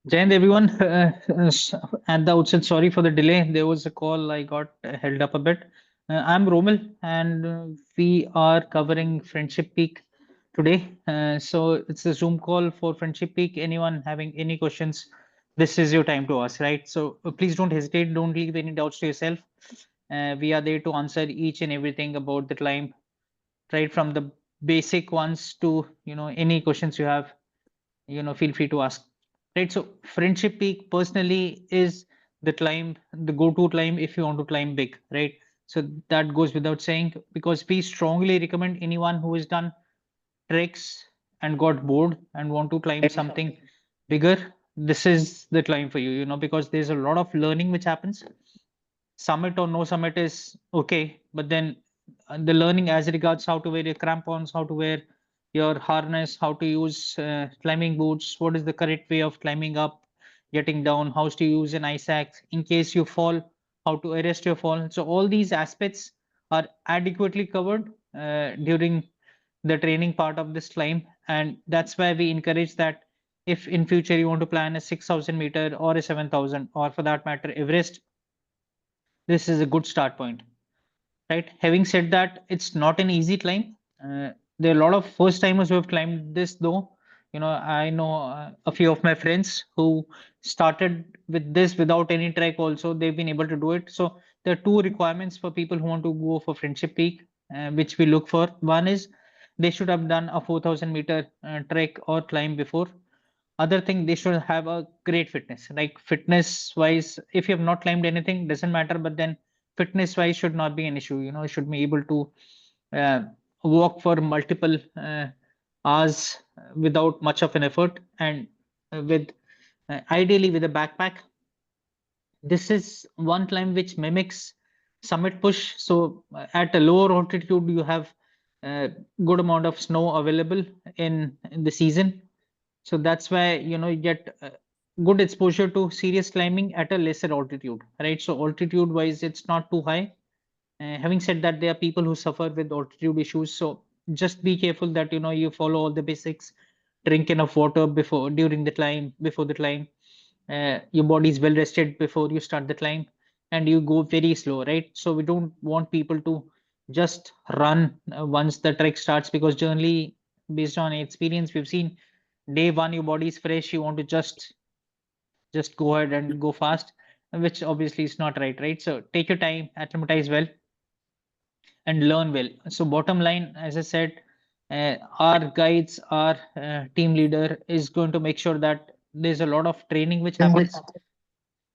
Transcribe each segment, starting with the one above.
Jayant, everyone. At the outset, sorry for the delay. There was a call I got held up a bit. I'm Romil, and we are covering Friendship Peak today. So it's a Zoom call for Friendship Peak. Anyone having any questions, this is your time to ask, right? So please don't hesitate. Don't leave any doubts to yourself. We are there to answer each and everything about the climb, right from the basic ones to any questions you have, feel free to ask, right? So Friendship Peak personally is the climb, the go-to climb if you want to climb big, right? So that goes without saying, because we strongly recommend anyone who has done treks and got bored and want to climb something bigger, this is the climb for you, because there's a lot of learning which happens. Summit or no summit is okay, but then the learning as regards how to wear your crampons, how to wear your harness, how to use climbing boots, what is the correct way of climbing up, getting down, how to use an ice axe in case you fall, how to arrest your fall. So all these aspects are adequately covered during the training part of this climb, and that's why we encourage that if in future you want to plan a 6,000 meter or a 7,000, or for that matter Everest, this is a good start point, right? Having said that, it's not an easy climb. There are a lot of first timers who have climbed this, though. I know a few of my friends who started with this without any trek. Also, they've been able to do it. So there are two requirements for people who want to go for Friendship Peak, which we look for. One is they should have done a 4,000 meter trek or climb before. Other thing, they should have a great fitness. Like fitness wise, if you have not climbed anything, doesn't matter. But then fitness wise should not be an issue. You should be able to uh, walk for multiple hours without much of an effort, and with ideally with a backpack. This is one climb which mimics summit push. So at a lower altitude, you have a good amount of snow available in the season. So that's why you get good exposure to serious climbing at a lesser altitude, right? So altitude wise, it's not too high. Having said that, there are people who suffer with altitude issues, so just be careful that you follow all the basics. Drink enough water before, during the climb, before the climb. Your body is well rested before you start the climb, and you go very slow, right? So we don't want people to just run once the trek starts, because generally, based on experience, we've seen day one your body is fresh, you want to just go ahead and go fast, which obviously is not right, right? So take your time, acclimatize well, and learn well. So bottom line, as I said, our guides, our team leader is going to make sure that there's a lot of training which happens.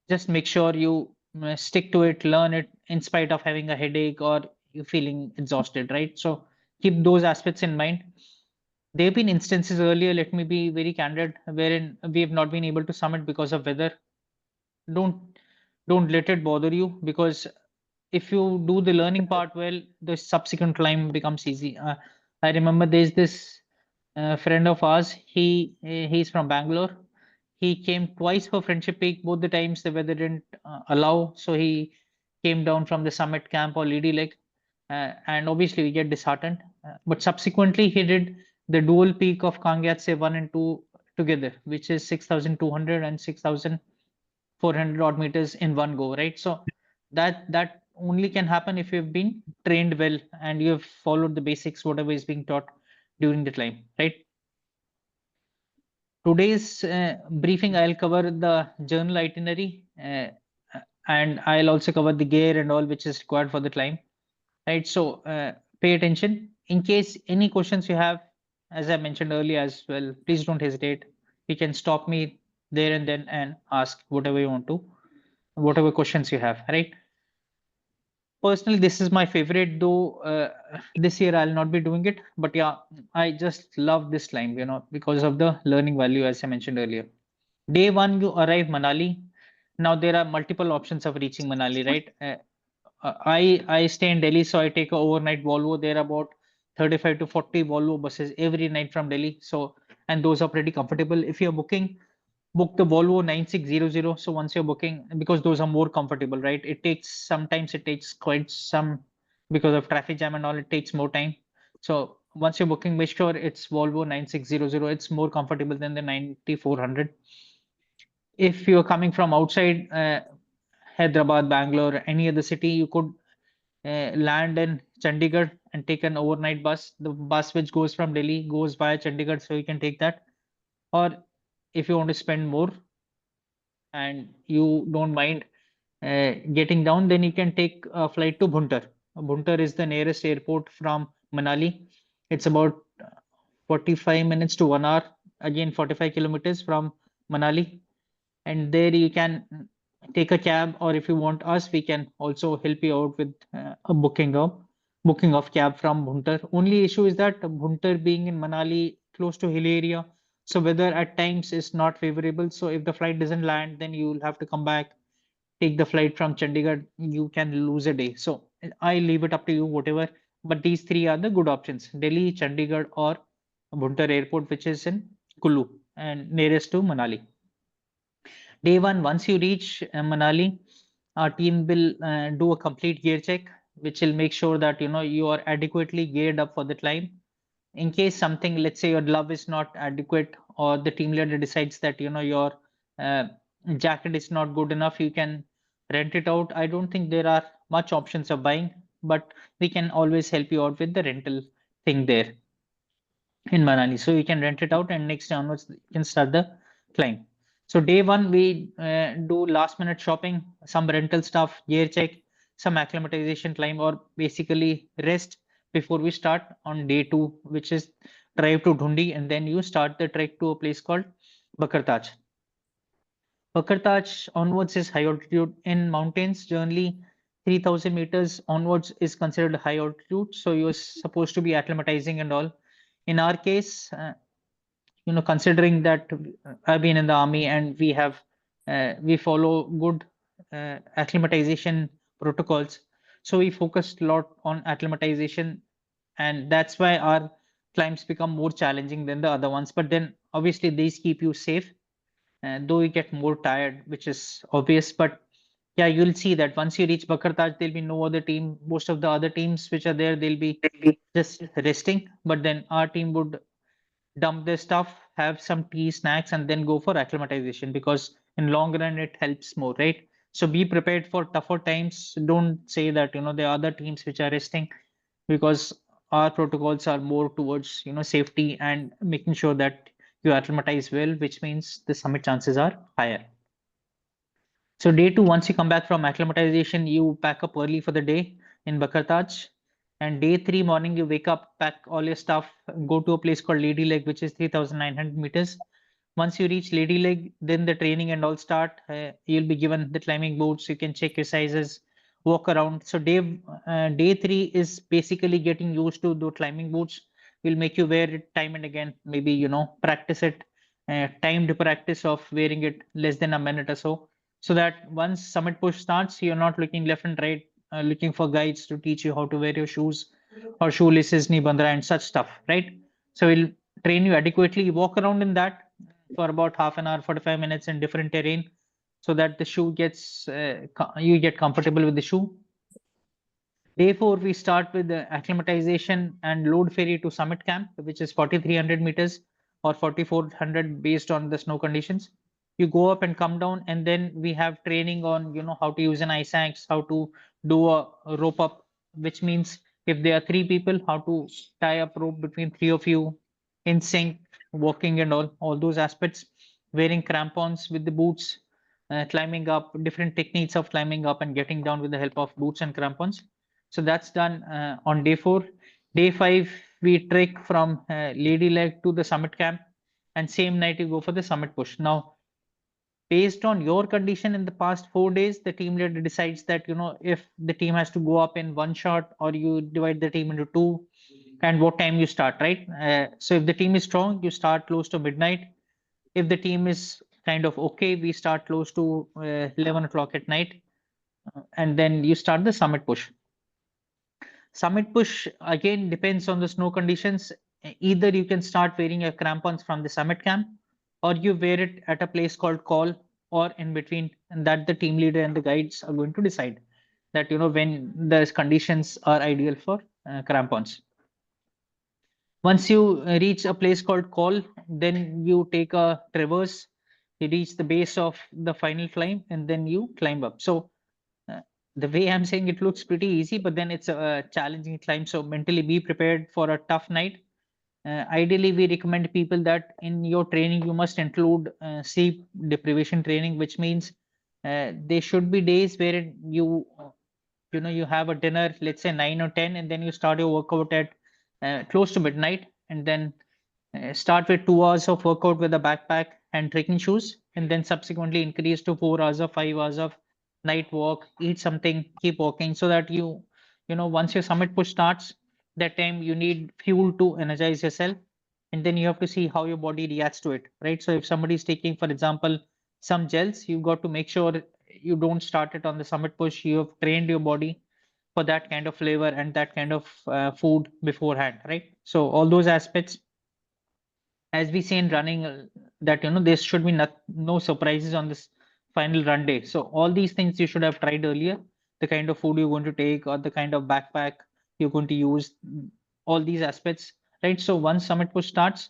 Just make sure you stick to it, learn it in spite of having a headache or you feeling exhausted, right? So keep those aspects in mind. There have been instances earlier, let me be very candid, wherein we have not been able to summit because of weather. Don't don't let it bother you, because if you do the learning part well, the subsequent climb becomes easy. I remember there's this friend of ours. He's from Bangalore. He came twice for Friendship Peak. Both the times the weather didn't allow, so he came down from the summit camp or Lady Lake, and obviously we get disheartened. But subsequently he did the dual peak of Kangyatse 1 and 2 together, which is 6,200 and 6,400 odd meters in one go, right? So that only can happen if you've been trained well and you have followed the basics, whatever is being taught during the climb, right? Today's briefing, I'll cover the journal itinerary, and I'll also cover the gear and all which is required for the climb, right? So pay attention. In case any questions you have, as I mentioned earlier as well, please don't hesitate. You can stop me there and then and ask whatever you want to, whatever questions you have, right? Personally, this is my favorite, though this year I'll not be doing it. But yeah, I just love this climb, because of the learning value, as I mentioned earlier. Day one, you arrive Manali. Now there are multiple options of reaching Manali, right? I stay in Delhi, so I take a overnight Volvo. There are about 35 to 40 Volvo buses every night from Delhi. So, and those are pretty comfortable. If you're booking, book the Volvo 9600. So once you're booking, because those are more comfortable, right? Sometimes it takes quite some, because of traffic jam and all, it takes more time. So once you're booking, make sure it's Volvo 9600. It's more comfortable than the 9400. If you're coming from outside Hyderabad, Bangalore, any other city, you could land in Chandigarh and take an overnight bus. The bus which goes from Delhi goes via Chandigarh, so you can take that. Or if you want to spend more and you don't mind getting down, then you can take a flight to Bhuntar. Bhuntar is the nearest airport from Manali. It's about 45 minutes to 1 hour, again 45 kilometers from Manali. And there you can take a cab, or if you want us, we can also help you out with a booking of cab from Bhuntar. Only issue is that Bhuntar being in Manali, close to hill area, so weather at times is not favorable. So if the flight doesn't land, then you'll have to come back, take the flight from Chandigarh. You can lose a day. So I leave it up to you, whatever. But these three are the good options: Delhi, Chandigarh, or Bhuntar Airport, which is in Kullu and nearest to Manali. Day one, once you reach Manali, our team will do a complete gear check, which will make sure that you are adequately geared up for the climb. In case something, let's say your glove is not adequate, or the team leader decides that your uh, jacket is not good enough, you can rent it out. I don't think there are much options of buying, but we can always help you out with the rental thing there in Manali. So you can rent it out, and next day onwards you can start the climb. So day one we do last minute shopping, some rental stuff, gear check, some acclimatization climb, or basically rest before we start on day two, which is drive to Dhundi, and then you start the trek to a place called Bakartaj. Bakartaj onwards is high altitude. In mountains, generally 3,000 meters onwards is considered high altitude. So you're supposed to be acclimatizing and all. In our case, considering that I've been in the army, and we follow good acclimatization protocols, so we focused a lot on acclimatization, and that's why our climbs become more challenging than the other ones. But then obviously these keep you safe, though you get more tired, which is obvious. But yeah, you'll see that once you reach Bakartaj, there'll be no other team. Most of the other teams which are there, they'll be just resting. But then our team would dump their stuff, have some tea, snacks, and then go for acclimatization, because in long run it helps more, right? So be prepared for tougher times. Don't say that there are other teams which are resting, because our protocols are more towards safety and making sure that you acclimatize well, which means the summit chances are higher. So day two, once you come back from acclimatization, you pack up early for the day in Bakartaj. And day three morning, you wake up, pack all your stuff, go to a place called Lady Lake, which is 3,900 meters. Once you reach Lady Lake, then the training and all start. You'll be given the climbing boots. You can check your sizes, walk around. So day three is basically getting used to the climbing boots. We'll make you wear it time and again. Maybe practice it, timed practice of wearing it less than a minute or so, so that once summit push starts, you're not looking left and right, looking for guides to teach you how to wear your shoes or shoelaces, knee bandra, and such stuff, right? So we'll train you adequately. Walk around in that for about half an hour, 45 minutes in different terrain, so that the shoe gets you get comfortable with the shoe. Day four, we start with the acclimatization and load ferry to summit camp, which is 4,300 meters or 4,400 based on the snow conditions. You go up and come down, and then we have training on how to use an ice axe, how to do a rope up, which means if there are three people, how to tie up rope between three of you in sync, walking and all those aspects. Wearing crampons with the boots, climbing up, different techniques of climbing up and getting down with the help of boots and crampons. So that's done on day four. Day five, we trek from Lady Lake to the summit camp, and same night you go for the summit push. Now, based on your condition in the past 4 days, the team leader decides that if the team has to go up in one shot, or you divide the team into two, and what time you start, right? So if the team is strong, you start close to midnight. If the team is kind of okay, we start close to 11 o'clock at night, and then you start the summit push. Summit push again depends on the snow conditions. Either you can start wearing your crampons from the summit camp, or you wear it at a place called call, or in between, and that the team leader and the guides are going to decide that when the conditions are ideal for crampons. Once you reach a place called call, then you take a traverse you reach the base of the final climb, and then you climb up. So uh, the way I'm saying, it looks pretty easy, but then it's a challenging climb. So mentally be prepared for a tough night. Ideally, we recommend people that in your training you must include sleep deprivation training, which means there should be days where you have a dinner, let's say 9 or 10, and then you start your workout at close to midnight, and then start with 2 hours of workout with a backpack and trekking shoes, and then subsequently increase to 4 hours or 5 hours of night walk, eat something, keep walking, so that once your summit push starts, that time you need fuel to energize yourself, and then you have to see how your body reacts to it, right? So if somebody is taking, for example, some gels, you've got to make sure you don't start it on the summit push. You have trained your body for that kind of flavor and that kind of food beforehand, right? So all those aspects, as we say in running, that there should be no surprises on this final run day. So all these things you should have tried earlier, the kind of food you're going to take or the kind of backpack you're going to use, all these aspects, right? So once summit push starts,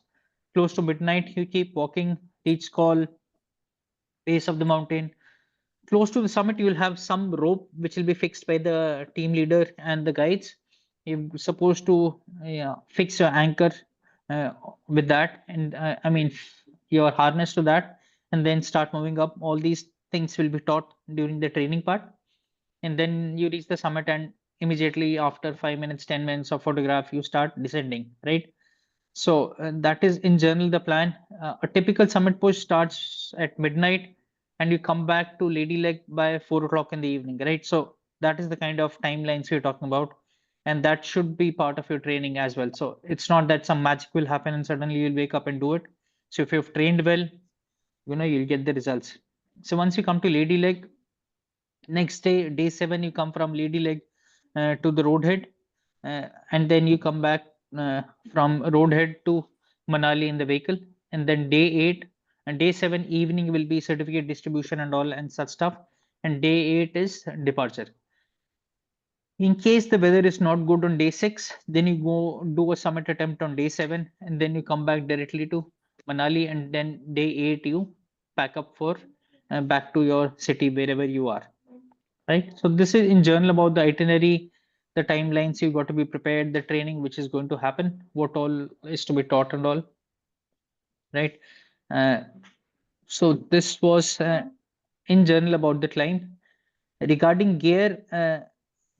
close to midnight, you keep walking, reach call, base of the mountain. Close to the summit, you will have some rope which will be fixed by the team leader and the guides. You're supposed to fix your anchor uh, with that, and I mean your harness to that, and then start moving up. All these things will be taught during the training part, and then you reach the summit, and immediately after 5 minutes, 10 minutes of photograph, you start descending, right? So that is in general the plan. A typical summit push starts at midnight, and you come back to Lady Lake by 4 o'clock in the evening, right? So that is the kind of timelines we're talking about, and that should be part of your training as well. So it's not that some magic will happen and suddenly you'll wake up and do it. So if you've trained well, you'll get the results. So once you come to Lady Lake, next day, day 7, you come from Lady Lake to the roadhead, and then you come back from roadhead to Manali in the vehicle, and then day 8 and day 7 evening will be certificate distribution and all and such stuff, and day 8 is departure. In case the weather is not good on day 6, then you go do a summit attempt on day 7, and then you come back directly to Manali, and then day 8 you pack up for back to your city wherever you are, right? So this is in general about the itinerary, the timelines you got to be prepared, the training which is going to happen, what all is to be taught and all, right? Uh, so this was in general about the climb. Regarding gear,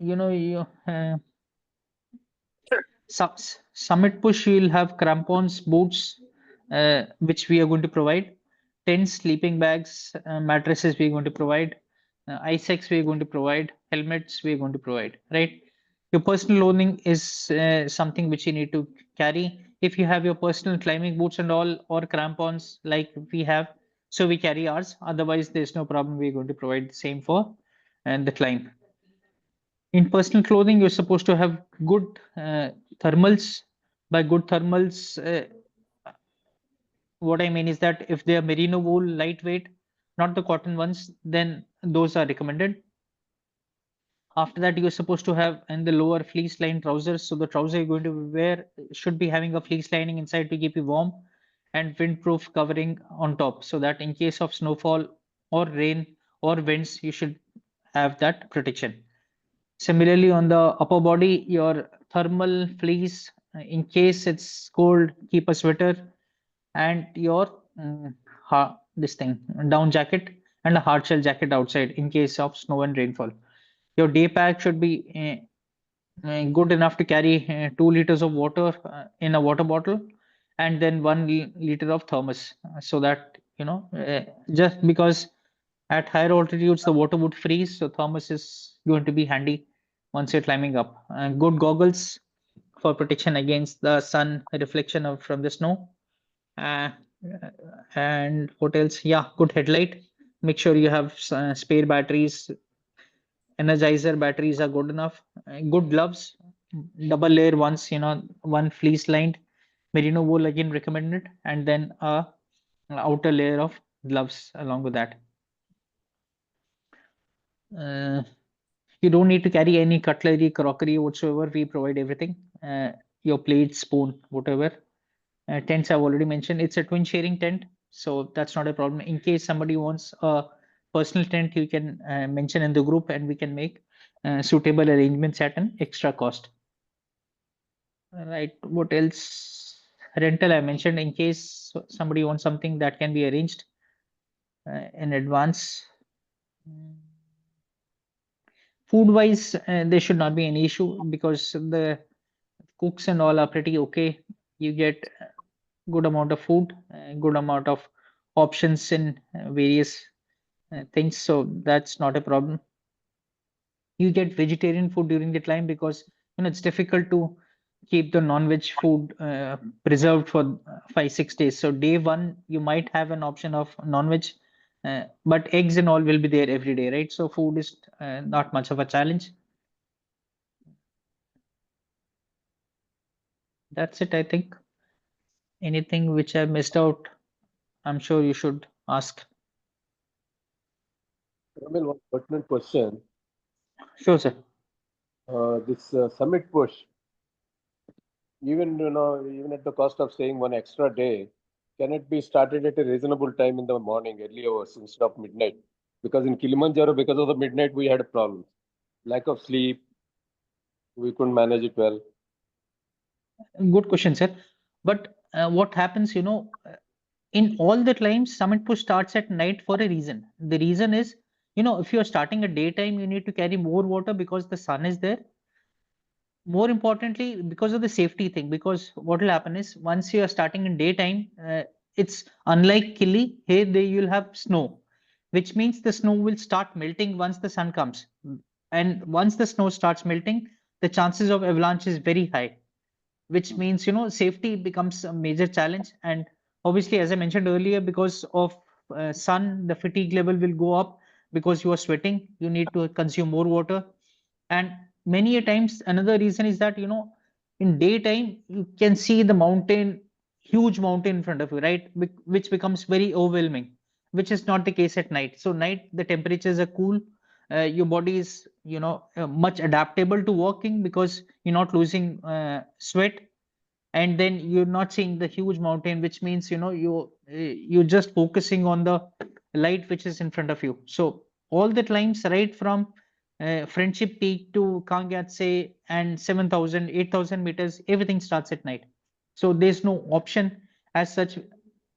you Summit push, you'll have crampons, boots, which we are going to provide, tents, sleeping bags, mattresses we're going to provide, ice axe we're going to provide, helmets we're going to provide, right? Your personal loading is something which you need to carry. If you have your personal climbing boots and all, or crampons like we have, so we carry ours. Otherwise, there's no problem. We're going to provide the same for and the climb. In personal clothing, you're supposed to have good thermals. By good thermals, what I mean is that if they are merino wool, lightweight, not the cotton ones, then those are recommended. After that, you're supposed to have in the lower fleece lined trousers. So the trouser you're going to wear should be having a fleece lining inside to keep you warm, and windproof covering on top, so that in case of snowfall or rain or winds, you should have that protection. Similarly, on the upper body, your thermal fleece, in case it's cold, keep a sweater, and your this thing down jacket and a hard shell jacket outside in case of snow and rainfall. Your day pack should be good enough to carry 2 liters of water in a water bottle, and then 1 liter of thermos, so that just because at higher altitudes the water would freeze, so thermos is going to be handy once you're climbing up. Good goggles for protection against the sun reflection from the snow. uh, and what else? Yeah, good headlight. Make sure you have spare batteries. Energizer batteries are good enough. Good gloves, double layer ones, one fleece lined merino wool again recommended, and then a outer layer of gloves along with that. Uh, you don't need to carry any cutlery, crockery whatsoever. We provide everything. Your plate, spoon, whatever. Tents I've already mentioned. It's a twin sharing tent. So that's not a problem. In case somebody wants a personal tent, you can mention in the group, and we can make suitable arrangements at an extra cost. Right. What else? Rental, I mentioned, in case somebody wants something that can be arranged in advance. Mm. Food wise, there should not be any issue because the cooks and all are pretty okay. You get good amount of food, good amount of options in various things, so that's not a problem. You get vegetarian food during the time because it's difficult to keep the non-veg food preserved for 5 6 days. So day one you might have an option of non-veg, but eggs and all will be there every day, right? So food is not much of a challenge. That's it, I think. Anything which I missed out, I'm sure you should ask. I mean, one pertinent question. Sure, sir. This summit push, even at the cost of staying one extra day, can it be started at a reasonable time in the morning, early hours instead of midnight? Because in Kilimanjaro, because of the midnight, we had problems. Lack of sleep, we couldn't manage it well. Good question, sir. But what happens, in all the climbs, summit push starts at night for a reason. The reason is, if you're starting at daytime, you need to carry more water because the sun is there. More importantly, because of the safety thing, because what will happen is once you are starting in daytime, it's unlike Kili. Here, they you'll have snow, which means the snow will start melting once the sun comes. And once the snow starts melting, the chances of avalanche is very high, which means safety becomes a major challenge. And obviously, as I mentioned earlier, because of sun, the fatigue level will go up because you are sweating, you need to consume more water. And many a times another reason is that in daytime you can see the mountain, huge mountain in front of you, right? Which becomes very overwhelming, which is not the case at night. So night the temperatures are cool, your body is much adaptable to walking because you're not losing sweat, and then you're not seeing the huge mountain, which means you're just focusing on the light which is in front of you. So all the climbs right from Friendship Peak to Kangyatse and 7,000, 8,000 meters, everything starts at night. So there's no option as such.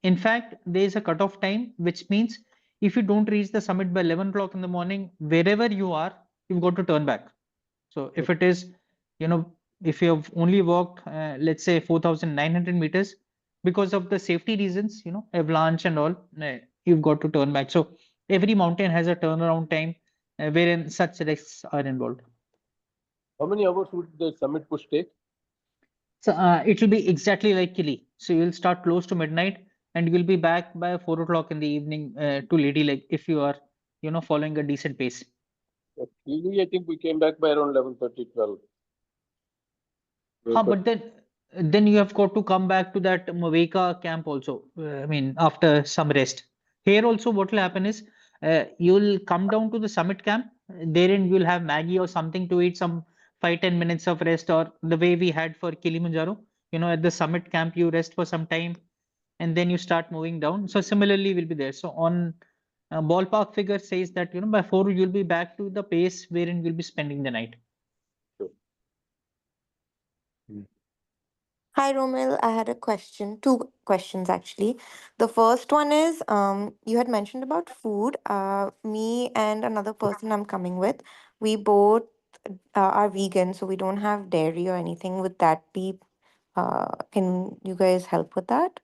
In fact, there's a cutoff time, which means if you don't reach the summit by 11 o'clock in the morning, wherever you are, you've got to turn back. So if it is, you know, if you have only walked, let's say 4,900 meters, because of the safety reasons, avalanche and all, you've got to turn back. So every mountain has a turnaround time wherein such risks are involved. How many hours would the summit push take? So it will be exactly like Kili. So you'll start close to midnight and you'll be back by 4 o'clock in the evening to Lady Lake if you are, following a decent pace. Really, I think we came back by around 11:30, 12. We Huh, could, but then you have got to come back to that Maveka camp also. I mean, after some rest. Here also, what will happen is you'll come down to the summit camp. Therein, you'll have Maggie or something to eat, some 5 10 minutes of rest, or the way we had for Kilimanjaro. At the summit camp, you rest for some time and then you start moving down. So similarly, will be there. So on ballpark figure says that by 4 you'll be back to the pace wherein you'll be spending the night. mm. Hi, Romil. I had a question, two questions actually. The first one is you had mentioned about food. Me and another person I'm coming with, we both are vegan, so we don't have dairy or anything. Would that be, can you guys help with that?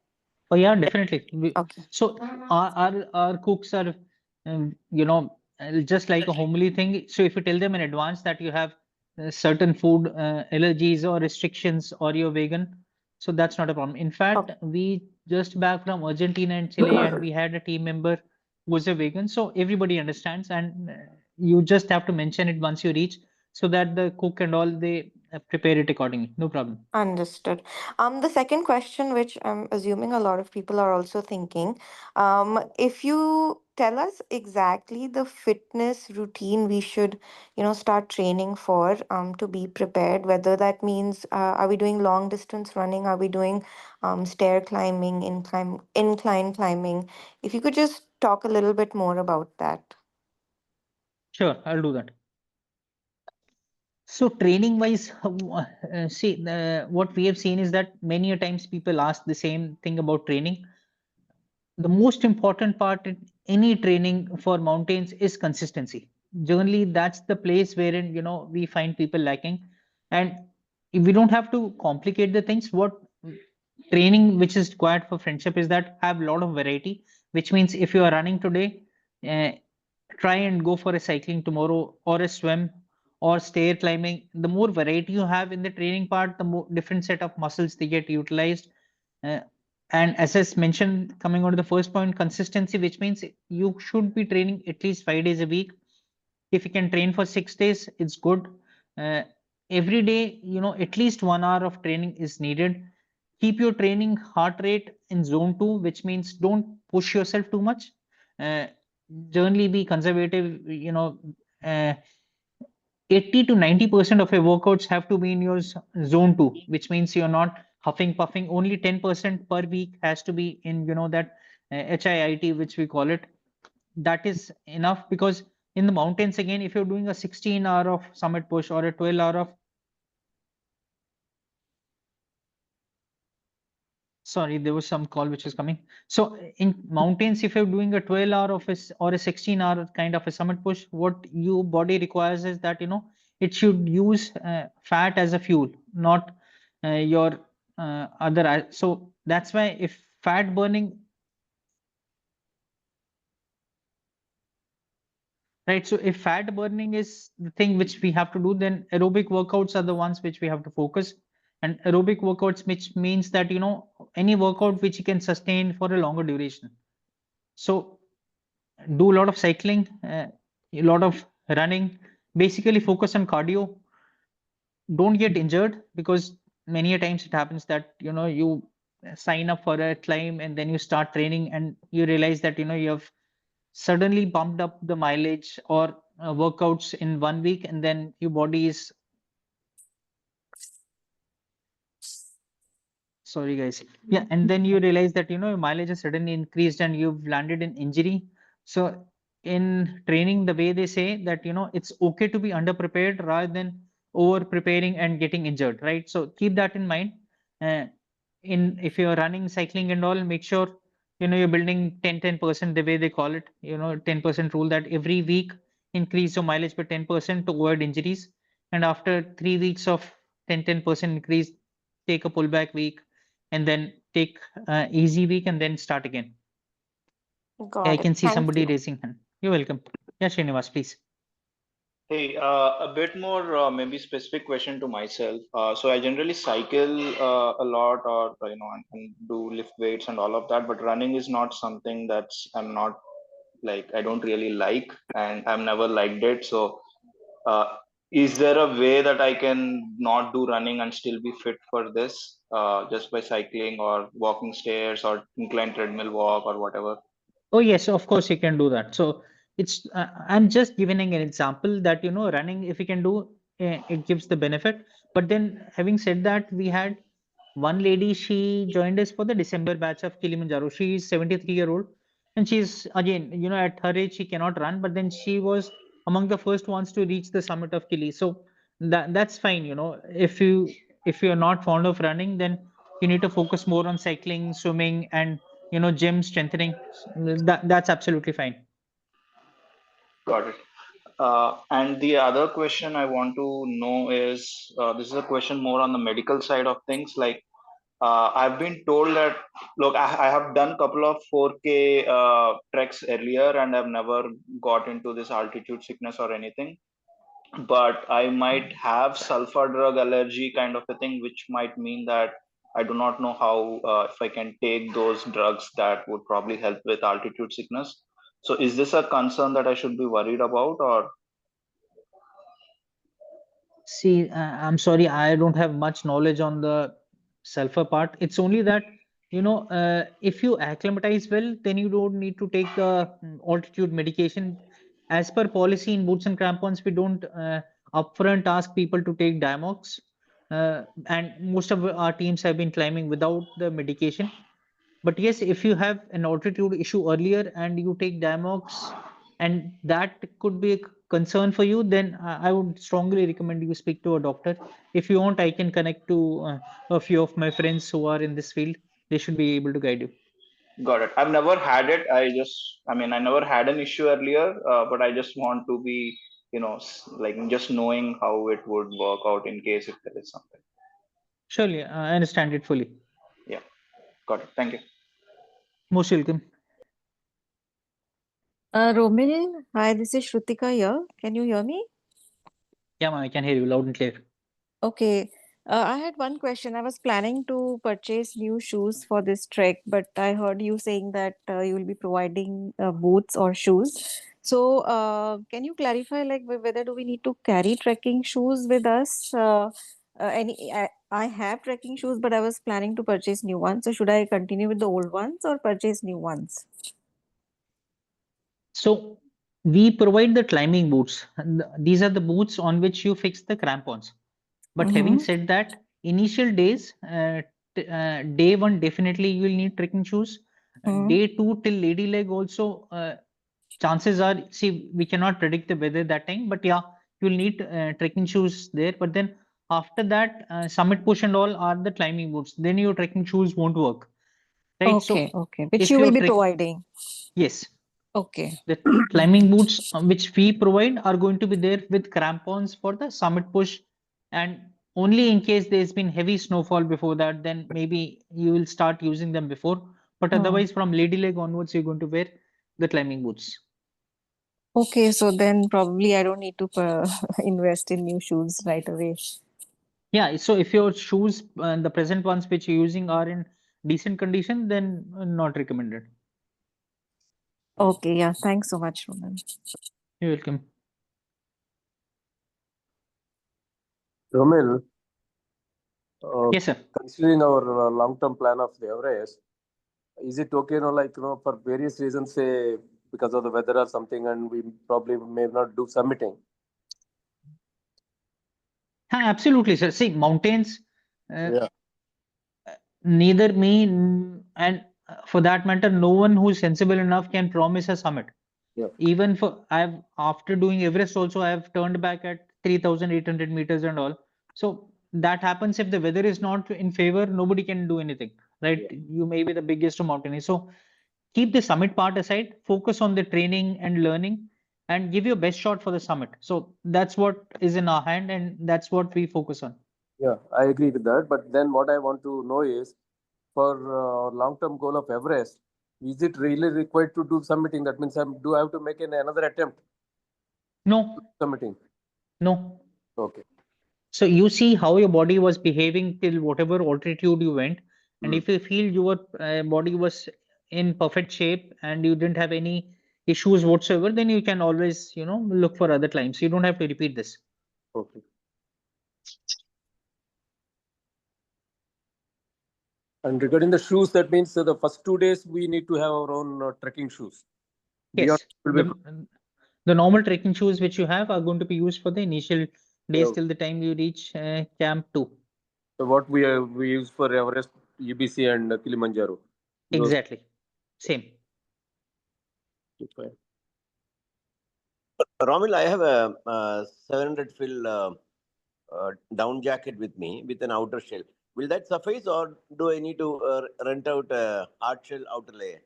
Oh yeah, definitely. Okay. So our cooks are, just like a homely thing. So if you tell them in advance that you have certain food allergies or restrictions or you're vegan, so that's not a problem. In fact, Okay. we just back from Argentina and Chile, and we had a team member who was a vegan. So everybody understands, and you just have to mention it once you reach, so that the cook and all they prepare it accordingly. No problem. Understood. The second question, which I'm assuming a lot of people are also thinking, if you tell us exactly the fitness routine we should, start training for, to be prepared. Whether that means, are we doing long distance running? Are we doing stair climbing, incline climbing? If you could just talk a little bit more about that. Sure, I'll do that. So training wise, see, what we have seen is that many a times people ask the same thing about training. The most important part in any training for mountains is consistency. Generally, that's the place wherein we find people lacking, and if we don't have to complicate the things. What training which is required for friendship is that have a lot of variety. Which means if you are running today, uh, try and go for a cycling tomorrow or a swim or stair climbing. The more variety you have in the training part, the more different set of muscles they get utilized. Uh, and as I mentioned, coming on to the first point, consistency, which means you should be training at least 5 days a week. If you can train for 6 days, it's good. Uh, every day, at least 1 hour of training is needed. Keep your training heart rate in zone 2, which means don't push yourself too much. Uh, Generally be conservative. 80 to 90% of your workouts have to be in your zone 2, which means you're not huffing puffing. Only 10% per week has to be in that HIIT, which we call it. That is enough, because in the mountains, again, if you're doing a 16-hour of summit push or a 12-hour of, sorry, there was some call which is coming. So in mountains, if you're doing a 12-hour of or a 16-hour kind of a summit push, what your body requires is that it should use fat as a fuel, not your so that's why if fat burning. Right. So if fat burning is the thing which we have to do, then aerobic workouts are the ones which we have to focus. And aerobic workouts, which means that, any workout which you can sustain for a longer duration. So do a lot of cycling, a lot of running, basically focus on cardio. Don't get injured, because many a times it happens that, you sign up for a climb and then you start training and you realize that, you have suddenly bumped up the mileage or workouts in 1 week, and then your body is, sorry guys, yeah, and then you realize that your mileage has suddenly increased and you've landed in injury. So in training, the way they say that it's okay to be underprepared rather than over preparing and getting injured, right? So keep that in mind. uh, in if you're running, cycling and all, make sure you're building 10% the way they call it, 10% rule, that every week increase your mileage by 10% to avoid injuries. And after 3 weeks of 10% increase, take a pullback week, and then take easy week and then start again. Yeah, I Got it. can see Thank somebody you. raising hand. You're welcome. Yeah, Srinivas, please. Hey, a bit more maybe specific question to myself. So I generally cycle a lot, or and do lift weights and all of that. But running is not something that's I'm not like I don't really like, and I've never liked it. So, is there a way that I can not do running and still be fit for this, just by cycling or walking stairs or inclined treadmill walk or whatever? Oh yes, of course you can do that. So it's I'm just giving an example that running, if you can do, it gives the benefit. But then having said that, we had one lady, she joined us for the December batch of Kilimanjaro. She is 73-year-old, and she's again, at her age she cannot run, but then she was among the first ones to reach the summit of Kili. So that's fine. If you're not fond of running, then you need to focus more on cycling, swimming, and gym strengthening. That's absolutely fine. Got it. And the other question I want to know is, this is a question more on the medical side of things. Like, I've been told that, look, I have done a couple of 4K treks earlier, and I've never got into this altitude sickness or anything. But I might have sulfur drug allergy kind of a thing, which might mean that I do not know how, if I can take those drugs that would probably help with altitude sickness. So, is this a concern that I should be worried about, or See, I'm sorry, I don't have much knowledge on the sulfur part. It's only that If you acclimatize well, then you don't need to take the altitude medication. As per policy in Boots and Crampons, we don't upfront ask people to take Diamox. And most of our teams have been climbing without the medication. But yes, if you have an altitude issue earlier and you take Diamox, and that could be a concern for you, then I would strongly recommend you speak to a doctor. If you want, I can connect to a few of my friends who are in this field. They should be able to guide you. Got it. I've never had it. I mean, I never had an issue earlier, but I just want to be, like just knowing how it would work out in case if there is something. Surely, I understand it fully. Yeah, got it. Thank you. Most welcome. Romil, hi, this is Shrutika here. Can you hear me? Yeah, ma'am, I can hear you loud and clear. Okay. I had one question. I was planning to purchase new shoes for this trek, but I heard you saying that you will be providing boots or shoes. So, can you clarify, like, whether do we need to carry trekking shoes with us? I have trekking shoes, but I was planning to purchase new ones. So, should I continue with the old ones or purchase new ones? So we provide the climbing boots. And these are the boots on which you fix the crampons. But having Mm-hmm. said that, initial days, day one definitely you will need trekking shoes. Day two till lady leg also, chances are, see, we cannot predict the weather that time, but yeah, you'll need trekking shoes there. But then after that, summit push and all are the climbing boots. Then your trekking shoes won't work, right? Okay, So okay. Which if you will you're be trek, providing. yes, Okay. the climbing boots which we provide are going to be there with crampons for the summit push, and only in case there's been heavy snowfall before that, then maybe you will start using them before. But Hmm. otherwise, from lady leg onwards, you're going to wear the climbing boots. Okay, so then probably I don't need to invest in new shoes right away. Yeah, so if your shoes, the present ones which you're using are in decent condition, then not recommended. Okay, yeah. Thanks so much, Roman. You're welcome. Romil, uh, Yes, sir. considering our long-term plan of the Everest, is it okay, for various reasons, say because of the weather or something, and we probably may not do summiting? Absolutely, sir. See, mountains, uh, Yeah, neither me and for that matter, no one who's sensible enough can promise a summit. yeah, Even for I've after doing Everest also, I've turned back at 3,800 meters and all. So that happens if the weather is not in favor, nobody can do anything, right? yeah, You may be the biggest of mountaineers. So keep the summit part aside, focus on the training and learning, and give your best shot for the summit. So that's what is in our hand, and that's what we focus on. yeah. I agree with that. But then what I want to know is, for long-term goal of Everest, is it really required to do summiting? That means do I have to make another attempt No, summiting? no. Okay. So you see how your body was behaving till whatever altitude you went, and Mm. if you feel your body was in perfect shape and you didn't have any issues whatsoever, then you can always, look for other climbs. You don't have to repeat this. Okay. And regarding the shoes, that means the first 2 days we need to have our own trekking shoes. Beyond Yes, will be the normal trekking shoes which you have are going to be used for the initial days yeah. till the time you reach camp 2. So what we use for Everest, UBC, and Kilimanjaro. Those. Exactly. Same. Romil, I have a 700 fill down jacket with me with an outer shell. Will that suffice, or do I need to rent out a hard shell outer layer?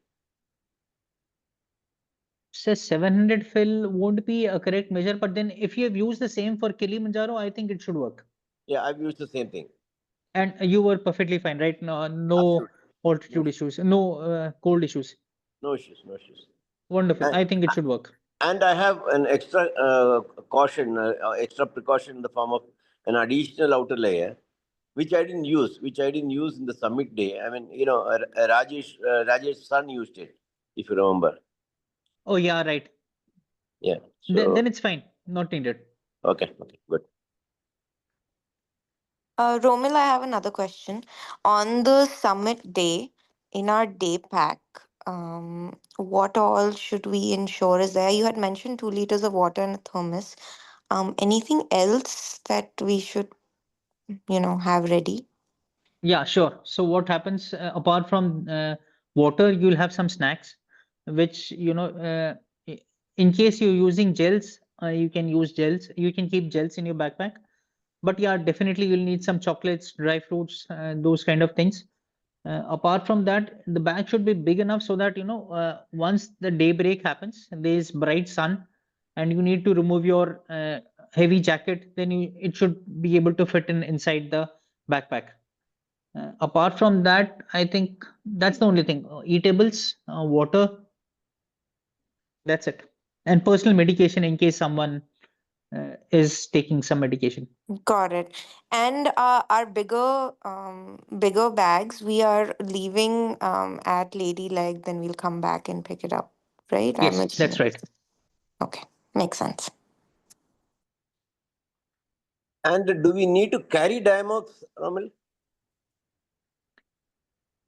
So 700 fill won't be a correct measure, but then if you have used the same for Kilimanjaro, I think it should work. Yeah, I've used the same thing. And you were perfectly fine, right? No, no Absolutely. No, altitude issues, no cold issues. no issues, no issues. Wonderful. And, I think it should work. and I have an extra caution, extra precaution in the form of an additional outer layer, which I didn't use in the summit day. I mean, Rajesh's son used it, if you remember. Oh, yeah, right. Yeah. Then So, it's fine. Not needed. okay, good. Romil, I have another question. On the summit day, in our day pack, what all should we ensure is there? You had mentioned 2 liters of water and a thermos. Anything else that we should, have ready? Yeah, sure. So what happens apart from water, you'll have some snacks, which i- in case you're using gels, you can use gels. You can keep gels in your backpack. But yeah, definitely you'll need some chocolates, dry fruits, those kind of things. Apart from that, the bag should be big enough so that once the daybreak happens, there is bright sun, and you need to remove your heavy jacket, then it should be able to fit in inside the backpack. Apart from that, I think that's the only thing. Eatables, water, that's it. And personal medication in case someone is taking some medication. Got it. And our bigger bags, we are leaving at Lady Leg, then we'll come back and pick it up, right? I'm Yes, that's assuming. right. Okay, makes sense. And do we need to carry Diamox, Ramal?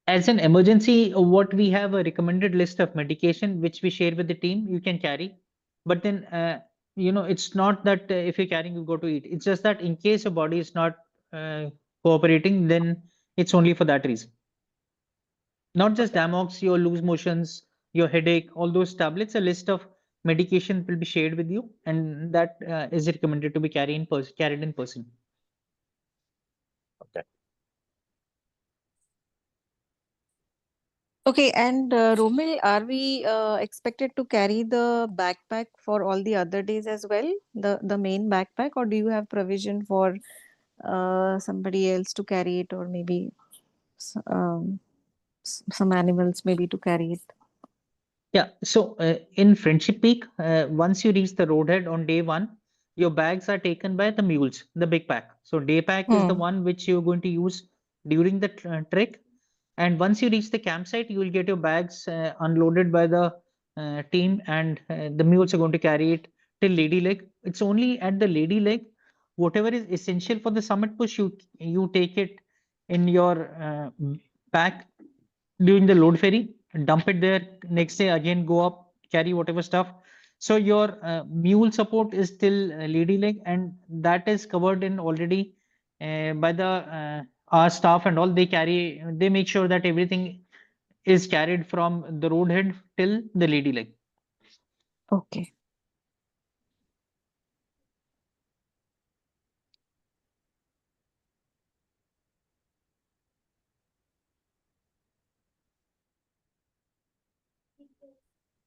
As an emergency, what we have a recommended list of medication which we share with the team, you can carry. But then, it's not that if you're carrying, you go to eat. It's just that in case your body is not uh, cooperating, then it's only for that reason. Not just Damox, your loose motions, your headache, all those tablets, a list of medication will be shared with you, and that is recommended to be carried in person. Okay. Okay, and Romil, are we expected to carry the backpack for all the other days as well, the main backpack, or do you have provision for somebody else to carry it, or maybe s- um, some animals maybe to carry it? Yeah, so in Friendship Peak, once you reach the roadhead on day one, your bags are taken by the mules, the big pack. So day pack is the Hmm. one which you're going to use during the trek. And once you reach the campsite, you will get your bags unloaded by the team, and the mules are going to carry it till Lady Lake. It's only at the Lady Lake, whatever is essential for the summit push, you take it in your pack during the load ferry, dump it there. Next day, again go up, carry whatever stuff. So your mule support is still Lady Lake, and that is covered in already by the our staff and all. They make sure that everything is carried from the roadhead till the Lady Lake. Okay.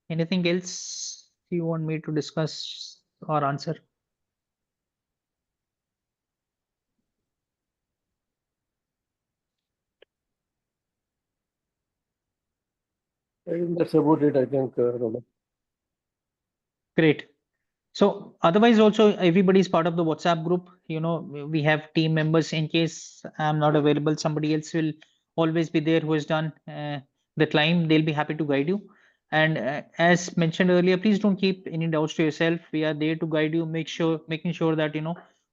Anything else you want me to discuss or answer? I think that's about it, I think, Roman. Great. So otherwise, also everybody is part of the WhatsApp group. We have team members. In case I'm not available, somebody else will always be there who has done the climb. They'll be happy to guide you. And as mentioned earlier, please don't keep any doubts to yourself. We are there to guide you. Making sure that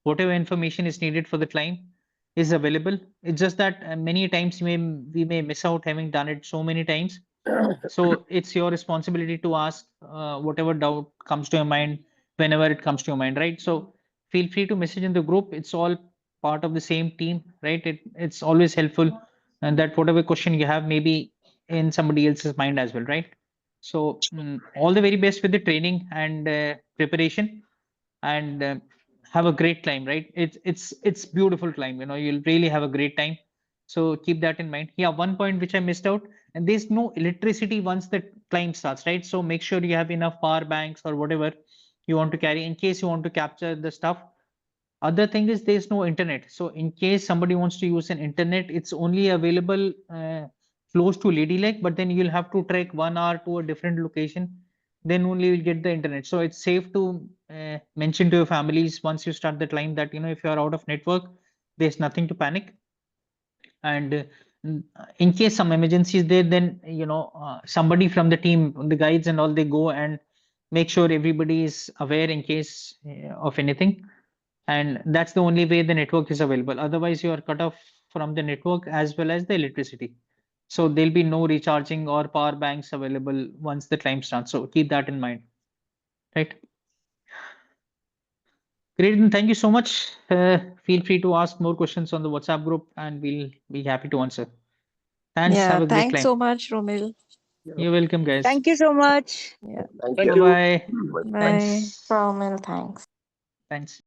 whatever information is needed for the climb is available. It's just that many times we may miss out having done it so many times. So it's your responsibility to ask whatever doubt comes to your mind whenever it comes to your mind, right? So feel free to message in the group. It's all part of the same team, right? It's always helpful, and that whatever question you have may be in somebody else's mind as well, right? So all the very best with the training and preparation, and have a great climb, right? It's beautiful climb. You'll really have a great time. So keep that in mind. Yeah, one point which I missed out, and there's no electricity once the climb starts, right? So make sure you have enough power banks or whatever you want to carry in case you want to capture the stuff. Other thing is there's no internet. So in case somebody wants to use an internet, it's only available close to Lady Lake, but then you'll have to trek 1 hour to a different location. Then only you'll get the internet. So it's safe to mention to your families once you start the climb that if you are out of network, there's nothing to panic. And in case some emergency is there, then somebody from the team, the guides and all, they go and make sure everybody is aware in case of anything, and that's the only way the network is available. Otherwise you are cut off from the network as well as the electricity. So there'll be no recharging or power banks available once the climb starts. So keep that in mind, right? Great, and thank you so much. Feel free to ask more questions on the WhatsApp group, and we'll be happy to answer. Thanks. Have Yeah, a great thanks climb. so much, Romil. Yeah. You're welcome, guys. Thank you so much. Yeah. Thank Thank Bye you. you. bye. Bye. Thanks. Romil, thanks. Thanks.